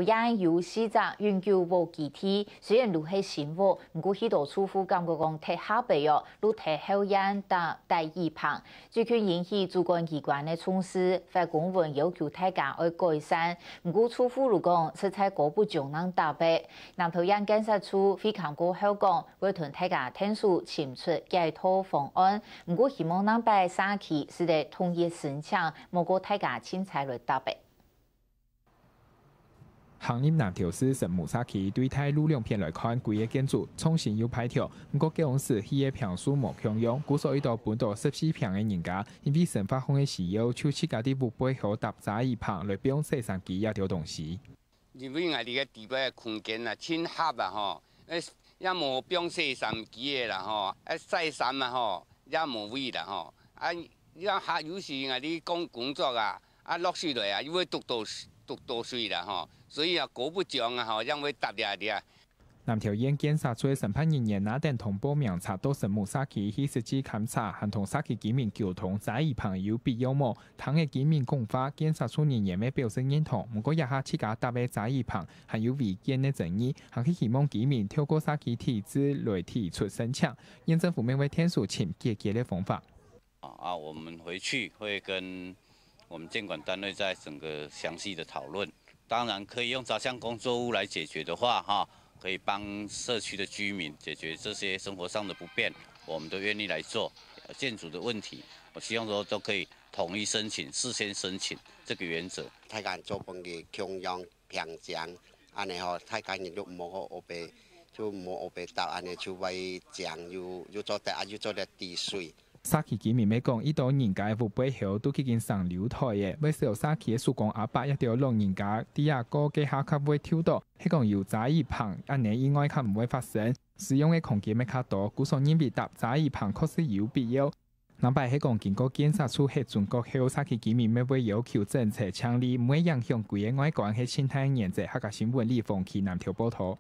也有4只永久无机体，虽然都是生物，不过许多储户感觉讲太下白哦，都太后烟打第二棒，最近引起主管机关的重视，发公文要求大家要改善。不过储户如讲实在过不上能达标，南投县警察处非常过后讲，会同大家听数请出解套方案，不过希望能把3期是得统一申请，莫过大家凊彩来达标。行业南投市神木沙区对待路两片来看，规个建筑重新有排条，不过高雄市迄个坪数无强用，故所以到本到14坪的人家，因为生发风的需要，就自家伫屋背后搭杂一棚来用摄像机也条东西。因为我哋个地表空间啊，亲合啊吼，也无不用摄像机的啦吼，晒衫啊吼，也无位啦吼，也下有时我哋讲工作啊，落水来啊，又会读多水啦吼，所以过不上啊吼，因为搭俩俩。南投县检察处审判人员拿定通报名册到神木沙区去实际勘查，和同沙区居民沟通杂一旁有必要么？唐嘅居民讲法，检察处人员要表示认同，不过也下自家搭嘅杂一旁还有违建嘅争议，还是希望居民透过沙区体制来提出申请。县政府面为天数请解决的方法。我们回去会跟我们监管单位在整个详细的讨论。当然可以用杂项工作物来解决的话，可以帮社区的居民解决这些生活上的不便，我们都愿意来做。建筑的问题，我希望说都可以统一申请、事先申请这个原则。大家做饭嘅共用平常，安尼吼，大家人都唔好黑白，就唔好黑白搭，安尼就为酱又做得又做得滴水。沙区居民要讲，伊到人家的背后都去经上流台的，要是有沙区的曙光阿伯一条让人家底下高嘅下卡会跳到，迄讲有杂一棚，安尼意外较唔会发生。使用的空间要较多，故所认为搭杂一棚确实有必要。南摆迄讲经过检察处核准过后，沙区居民要求政策强力，唔会影响规个外观嘅生态原则。客家新闻李凤去南投报道。